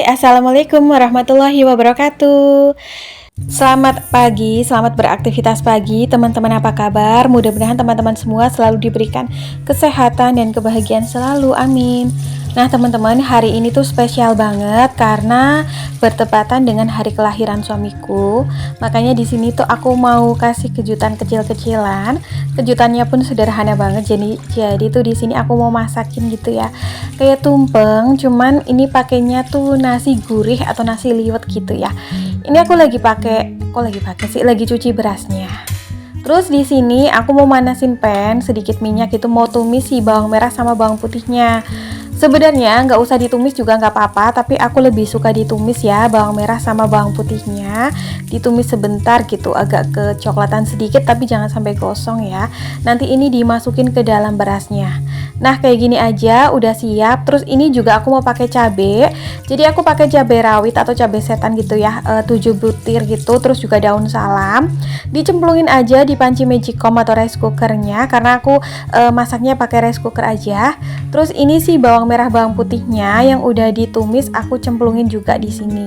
Assalamualaikum warahmatullahi wabarakatuh. Selamat pagi, selamat beraktivitas pagi teman-teman, apa kabar? Mudah-mudahan teman-teman semua selalu diberikan kesehatan dan kebahagiaan selalu, amin. Nah teman-teman, hari ini tuh spesial banget karena bertepatan dengan hari kelahiran suamiku. Makanya di sini tuh aku mau kasih kejutan kecil-kecilan. Kejutannya pun sederhana banget. Jadi tuh di sini aku mau masakin gitu ya. Kayak tumpeng, cuman ini pakainya tuh nasi gurih atau nasi liwet gitu ya. Ini aku lagi lagi cuci berasnya. Terus di sini aku mau manasin pan, sedikit minyak itu mau tumis si bawang merah sama bawang putihnya. Sebenarnya nggak usah ditumis juga nggak apa-apa, tapi aku lebih suka ditumis ya, bawang merah sama bawang putihnya ditumis sebentar gitu, agak kecoklatan sedikit tapi jangan sampai gosong ya. Nanti ini dimasukin ke dalam berasnya. Nah kayak gini aja udah siap. Terus ini juga aku mau pakai cabai, jadi aku pakai cabai rawit atau cabai setan gitu ya, 7 butir gitu. Terus juga daun salam, dicemplungin aja di panci magicom atau rice cookernya karena aku masaknya pakai rice cooker aja. Terus ini sih bawang merah bawang putihnya yang udah ditumis aku cemplungin juga di sini.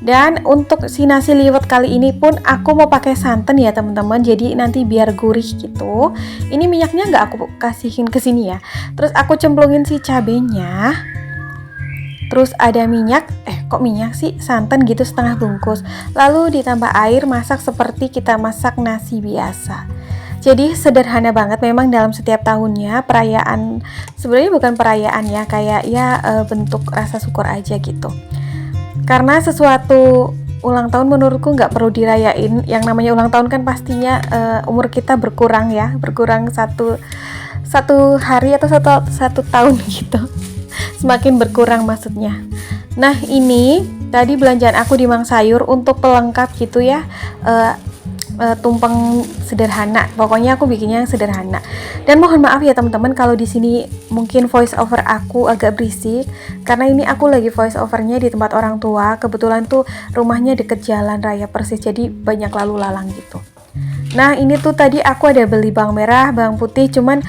Dan untuk si nasi liwet kali ini pun aku mau pakai santan ya teman-teman, jadi nanti biar gurih gitu. Ini minyaknya nggak aku kasihin ke sini ya. Terus aku cemplungin si cabenya. Terus ada minyak, kok minyak sih, santan gitu setengah bungkus. Lalu ditambah air, masak seperti kita masak nasi biasa. Jadi sederhana banget memang dalam setiap tahunnya perayaan, sebenarnya bukan perayaan ya, kayak ya bentuk rasa syukur aja gitu. Karena sesuatu ulang tahun menurutku nggak perlu dirayain. Yang namanya ulang tahun kan pastinya umur kita berkurang ya, berkurang satu hari atau satu tahun gitu. Semakin berkurang maksudnya. Nah ini tadi belanjaan aku di Mang Sayur untuk pelengkap gitu ya, tumpeng sederhana. Pokoknya aku bikinnya yang sederhana. Dan mohon maaf ya teman-teman kalau di sini mungkin voice over aku agak berisik karena ini aku lagi voice overnya di tempat orang tua. Kebetulan tuh rumahnya deket jalan raya persis, jadi banyak lalu lalang gitu. Nah ini tuh tadi aku ada beli bawang merah, bawang putih, cuman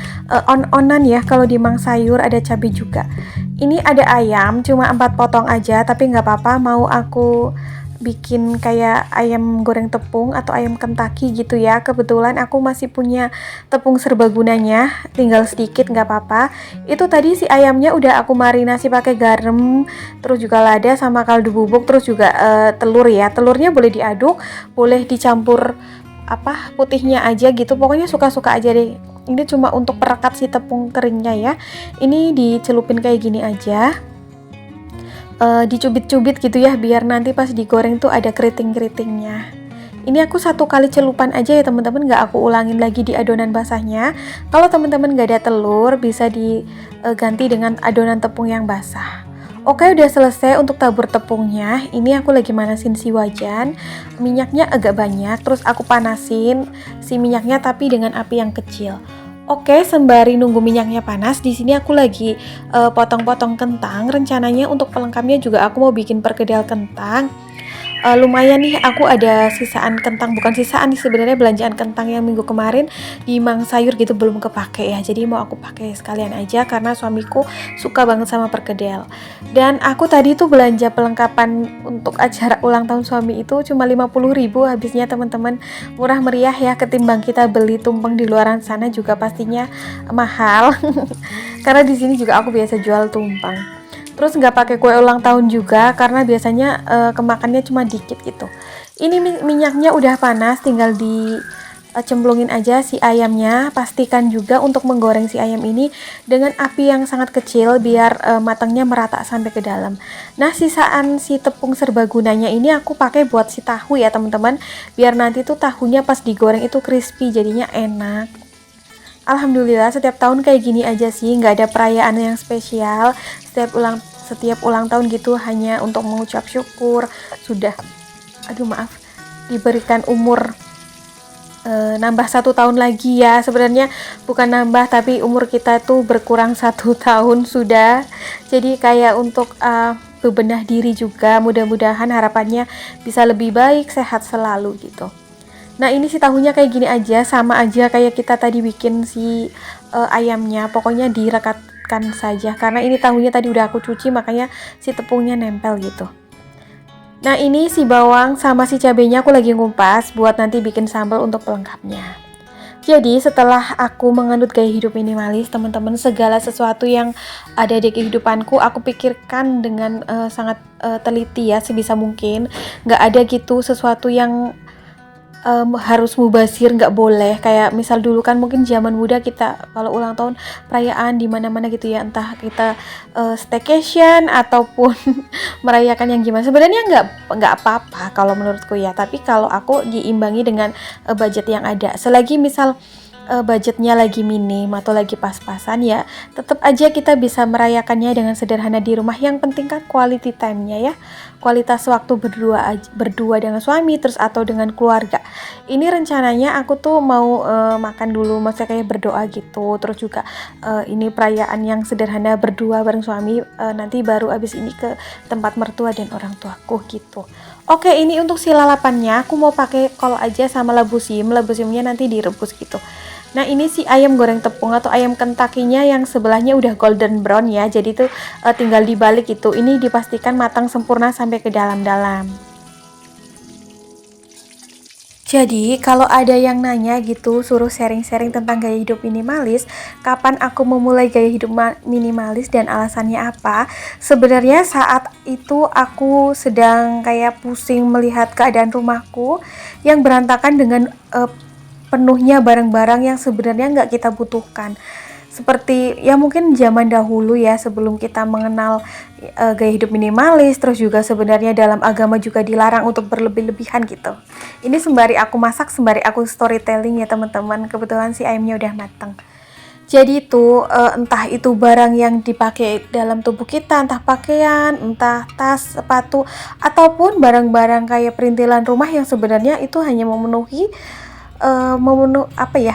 on-onan ya. Kalau di Mang Sayur ada cabai juga. Ini ada ayam, cuma 4 potong aja, tapi nggak apa-apa. Mau aku bikin kayak ayam goreng tepung atau ayam Kentucky gitu ya. Kebetulan aku masih punya tepung serbagunanya, tinggal sedikit nggak apa-apa. Itu tadi si ayamnya udah aku marinasi pakai garam, terus juga lada sama kaldu bubuk, terus juga telur ya. Telurnya boleh diaduk, boleh dicampur putihnya aja gitu. Pokoknya suka-suka aja deh. Ini cuma untuk perekat si tepung keringnya ya. Ini dicelupin kayak gini aja. Dicubit-cubit gitu ya biar nanti pas digoreng tuh ada keriting-keritingnya. Ini aku 1 kali celupan aja ya teman-teman, nggak aku ulangin lagi di adonan basahnya. Kalau teman-teman nggak ada telur bisa diganti dengan adonan tepung yang basah. Oke, udah selesai untuk tabur tepungnya. Ini aku lagi manasin si wajan. Minyaknya agak banyak, terus aku panasin si minyaknya tapi dengan api yang kecil. Oke, sembari nunggu minyaknya panas, di sini aku lagi potong-potong kentang. Rencananya untuk pelengkapnya juga aku mau bikin perkedel kentang. Lumayan nih, aku ada sisaan kentang, bukan sisaan nih sebenarnya, belanjaan kentang yang minggu kemarin di Mang Sayur gitu belum kepake ya. Jadi mau aku pakai sekalian aja karena suamiku suka banget sama perkedel. Dan aku tadi tuh belanja pelengkapan untuk acara ulang tahun suami itu cuma 50.000 habisnya teman-teman. Murah meriah ya ketimbang kita beli tumpeng di luaran sana juga pastinya mahal. Karena di sini juga aku biasa jual tumpeng. Terus nggak pakai kue ulang tahun juga karena biasanya kemakannya cuma dikit gitu. Ini minyaknya udah panas, tinggal dicemplungin aja si ayamnya. Pastikan juga untuk menggoreng si ayam ini dengan api yang sangat kecil biar matangnya merata sampai ke dalam. Nah sisaan si tepung serbagunanya ini aku pakai buat si tahu ya teman-teman, biar nanti tuh tahunya pas digoreng itu crispy, jadinya enak. Alhamdulillah setiap tahun kayak gini aja sih, nggak ada perayaan yang spesial. Setiap ulang tahun gitu hanya untuk mengucap syukur sudah, diberikan umur, nambah 1 tahun lagi ya. Sebenarnya bukan nambah tapi umur kita tuh berkurang 1 tahun sudah. Jadi kayak untuk bebenah diri juga, mudah-mudahan harapannya bisa lebih baik, sehat selalu gitu. Nah ini si tahunya kayak gini aja, sama aja kayak kita tadi bikin si ayamnya. Pokoknya diaduk-adukkan saja karena ini tahunya tadi udah aku cuci, makanya si tepungnya nempel gitu. Nah ini si bawang sama si cabenya aku lagi ngumpas buat nanti bikin sambal untuk pelengkapnya. Jadi setelah aku menganut gaya hidup minimalis, teman-teman, segala sesuatu yang ada di kehidupanku aku pikirkan dengan sangat teliti ya, sebisa mungkin. Nggak ada gitu sesuatu yang harus mubazir, nggak boleh. Kayak misal dulu kan mungkin zaman muda kita kalau ulang tahun perayaan di mana-mana gitu ya, entah kita staycation ataupun merayakan yang gimana, sebenarnya nggak apa-apa kalau menurutku ya, tapi kalau aku diimbangi dengan budget yang ada. Selagi misal budgetnya lagi minim atau lagi pas-pasan ya, tetap aja kita bisa merayakannya dengan sederhana di rumah. Yang penting kan quality time-nya ya, kualitas waktu berdua dengan suami terus atau dengan keluarga. Ini rencananya aku tuh mau makan dulu, maksudnya kayak berdoa gitu, terus juga ini perayaan yang sederhana berdua bareng suami, nanti baru abis ini ke tempat mertua dan orang tuaku gitu. Oke, ini untuk si lalapannya aku mau pakai kol aja sama labu simnya nanti direbus gitu. Nah ini si ayam goreng tepung atau ayam kentakinya yang sebelahnya udah golden brown ya, jadi tuh tinggal dibalik gitu. Ini dipastikan matang sempurna sampai ke dalam-dalam. Jadi kalau ada yang nanya gitu, suruh sharing-sharing tentang gaya hidup minimalis, kapan aku memulai gaya hidup minimalis dan alasannya apa? Sebenarnya saat itu aku sedang kayak pusing melihat keadaan rumahku yang berantakan dengan penuhnya barang-barang yang sebenarnya nggak kita butuhkan. Seperti ya mungkin zaman dahulu ya, sebelum kita mengenal gaya hidup minimalis, terus juga sebenarnya dalam agama juga dilarang untuk berlebih-lebihan gitu. Ini sembari aku masak, sembari aku storytelling ya teman-teman. Kebetulan si ayamnya udah matang. Jadi itu entah itu barang yang dipakai dalam tubuh kita, entah pakaian, entah tas, sepatu, ataupun barang-barang kayak perintilan rumah yang sebenarnya itu hanya memenuhi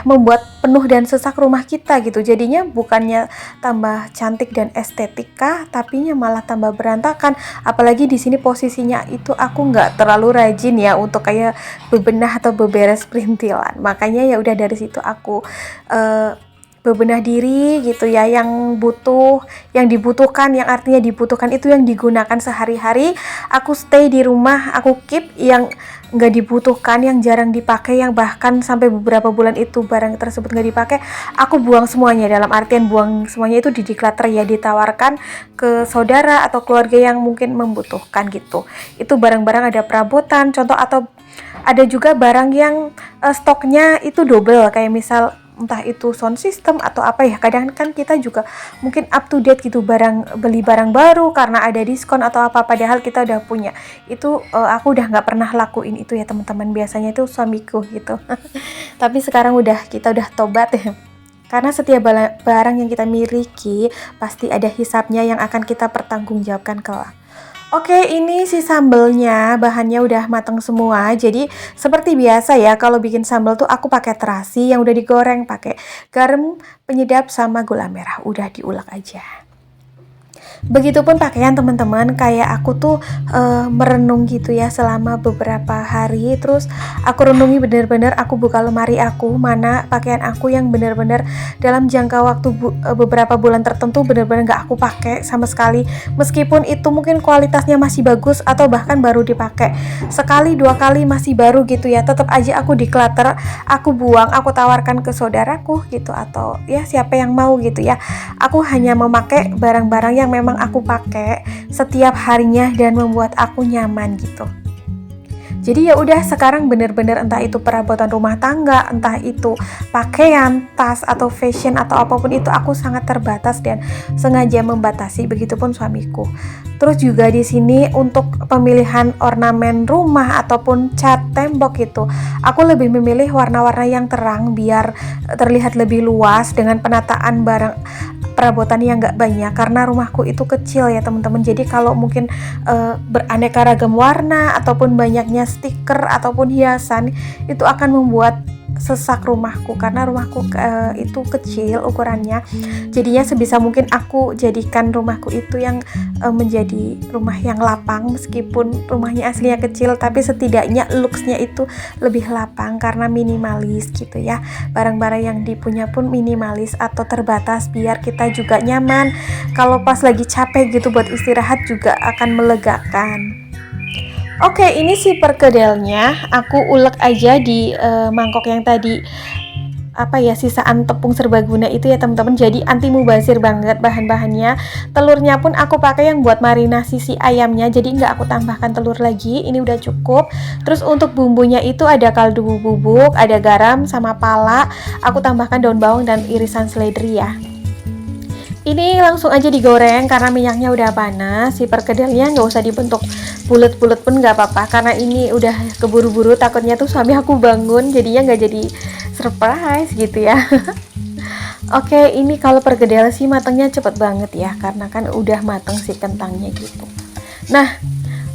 membuat penuh dan sesak rumah kita gitu. Jadinya bukannya tambah cantik dan estetika, tapinya malah tambah berantakan. Apalagi di sini posisinya itu aku nggak terlalu rajin ya untuk kayak bebenah atau beberes perintilan. Makanya ya udah dari situ aku bebenah diri gitu ya, yang dibutuhkan, yang artinya dibutuhkan itu yang digunakan sehari-hari. Aku stay di rumah, aku keep yang nggak dibutuhkan, yang jarang dipakai, yang bahkan sampai beberapa bulan itu barang tersebut nggak dipakai, aku buang semuanya. Dalam artian buang semuanya itu di declutter ya, ditawarkan ke saudara atau keluarga yang mungkin membutuhkan gitu. Itu barang-barang ada perabotan contoh, atau ada juga barang yang stoknya itu double, kayak misal entah itu sound system atau apa ya, kadang kan kita juga mungkin up to date gitu, beli barang baru karena ada diskon atau apa, padahal kita udah punya. Itu aku udah nggak pernah lakuin itu ya teman-teman, biasanya itu suamiku gitu. Tapi sekarang kita udah tobat ya, karena setiap barang yang kita miliki pasti ada hisapnya yang akan kita pertanggungjawabkan kelak. Oke, ini si sambelnya, bahannya udah matang semua. Jadi seperti biasa ya, kalau bikin sambal tuh aku pakai terasi yang udah digoreng, pakai garam, penyedap sama gula merah. Udah diulek aja. Begitupun pakaian teman-teman, kayak aku tuh merenung gitu ya selama beberapa hari. Terus aku renungi bener-bener, aku buka lemari aku, mana pakaian aku yang bener-bener dalam jangka waktu beberapa bulan tertentu bener-bener gak aku pakai sama sekali. Meskipun itu mungkin kualitasnya masih bagus atau bahkan baru dipakai sekali dua kali masih baru gitu ya, tetap aja aku declutter, aku buang, aku tawarkan ke saudaraku gitu, atau ya siapa yang mau gitu ya. Aku hanya memakai barang-barang yang memang aku pakai setiap harinya dan membuat aku nyaman gitu. Jadi ya udah, sekarang bener-bener entah itu perabotan rumah tangga, entah itu pakaian, tas atau fashion atau apapun itu, aku sangat terbatas dan sengaja membatasi. Begitupun suamiku. Terus juga di sini untuk pemilihan ornamen rumah ataupun cat tembok itu, aku lebih memilih warna-warna yang terang biar terlihat lebih luas dengan penataan barang perabotan yang nggak banyak, karena rumahku itu kecil ya teman-teman. Jadi kalau mungkin beraneka ragam warna ataupun banyaknya stiker ataupun hiasan, itu akan membuat sesak rumahku, karena rumahku itu kecil ukurannya. Jadinya sebisa mungkin aku jadikan rumahku itu yang menjadi rumah yang lapang, meskipun rumahnya aslinya kecil, tapi setidaknya looksnya itu lebih lapang karena minimalis gitu ya. Barang-barang yang dipunya pun minimalis atau terbatas biar kita juga nyaman. Kalau pas lagi capek gitu buat istirahat juga akan melegakan. Oke, ini si perkedelnya aku ulek aja di mangkok yang tadi sisaan tepung serbaguna itu ya teman-teman. Jadi anti mubazir banget bahan-bahannya. Telurnya pun aku pakai yang buat marinasi si ayamnya, jadi nggak aku tambahkan telur lagi, ini udah cukup. Terus untuk bumbunya itu ada kaldu bubuk, ada garam sama pala, aku tambahkan daun bawang dan irisan seledri ya. Ini langsung aja digoreng karena minyaknya udah panas. Si perkedelnya nggak usah dibentuk bulat-bulat pun nggak apa-apa, karena ini udah keburu-buru, takutnya tuh suami aku bangun jadinya nggak jadi surprise gitu ya. Oke, ini kalau perkedel sih matangnya cepet banget ya, karena kan udah matang si kentangnya gitu. Nah,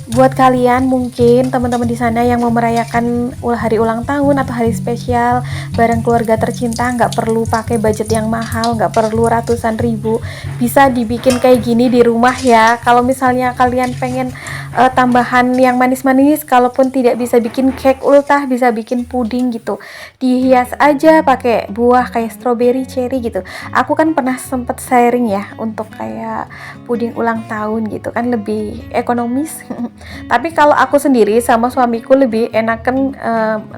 buat kalian mungkin teman-teman di sana yang mau merayakan hari ulang tahun atau hari spesial bareng keluarga tercinta, nggak perlu pakai budget yang mahal, nggak perlu ratusan ribu, bisa dibikin kayak gini di rumah ya. Kalau misalnya kalian pengen tambahan yang manis-manis, kalaupun tidak bisa bikin cake ultah, bisa bikin puding gitu, dihias aja pakai buah kayak strawberry, cherry gitu. Aku kan pernah sempet sharing ya untuk kayak puding ulang tahun gitu kan, lebih ekonomis. Tapi kalau aku sendiri sama suamiku lebih enakan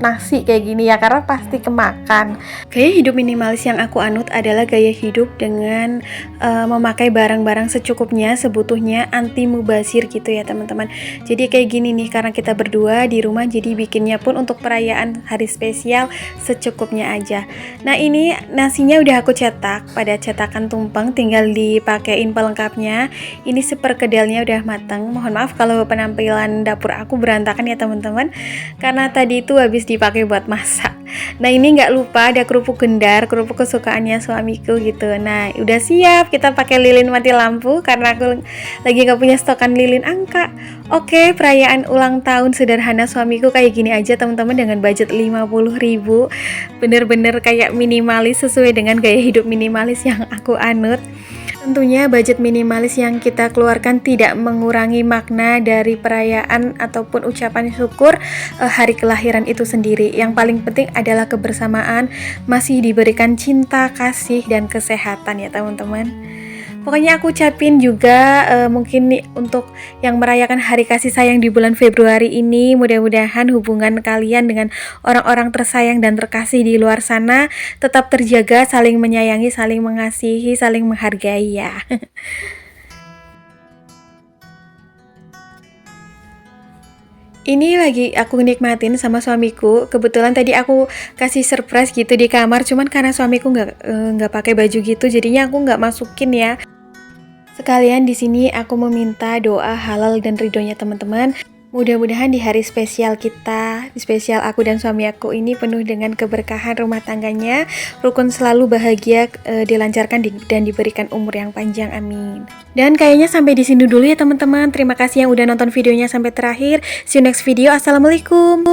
nasi kayak gini ya, karena pasti kemakan. Gaya hidup minimalis yang aku anut adalah gaya hidup dengan memakai barang-barang secukupnya, sebutuhnya, anti mubazir gitu ya teman-teman. Jadi kayak gini nih, karena kita berdua di rumah, jadi bikinnya pun untuk perayaan hari spesial secukupnya aja. Nah, ini nasinya udah aku cetak pada cetakan tumpeng, tinggal dipakein pelengkapnya. Ini seperkedelnya udah mateng. Mohon maaf kalau penampilan dapur aku berantakan ya teman-teman, karena tadi itu habis dipakai buat masak. Nah, ini nggak lupa ada kerupuk gendar, kerupuk kesukaannya suamiku gitu. Nah, udah siap, kita pakai lilin mati lampu karena aku lagi nggak punya stokan lilin angka. Oke, perayaan ulang tahun sederhana suamiku kayak gini aja teman-teman, dengan budget 50.000. Bener-bener kayak minimalis, sesuai dengan gaya hidup minimalis yang aku anut. Tentunya budget minimalis yang kita keluarkan tidak mengurangi makna dari perayaan ataupun ucapan syukur hari kelahiran itu sendiri. Yang paling penting adalah kebersamaan, masih diberikan cinta, kasih, dan kesehatan ya teman-teman. Pokoknya aku ucapin juga mungkin nih untuk yang merayakan hari kasih sayang di bulan Februari ini, mudah-mudahan hubungan kalian dengan orang-orang tersayang dan terkasih di luar sana tetap terjaga, saling menyayangi, saling mengasihi, saling menghargai ya. Ini lagi aku nikmatin sama suamiku. Kebetulan tadi aku kasih surprise gitu di kamar, cuman karena suamiku nggak pakai baju gitu, jadinya aku nggak masukin ya. Sekalian di sini aku meminta doa halal dan ridhonya teman-teman. Mudah-mudahan di hari spesial kita, di spesial aku dan suami aku ini penuh dengan keberkahan rumah tangganya, rukun selalu bahagia, dilancarkan dan diberikan umur yang panjang, amin. Dan kayaknya sampai di sini dulu ya teman-teman. Terima kasih yang udah nonton videonya sampai terakhir. See you next video. Assalamualaikum.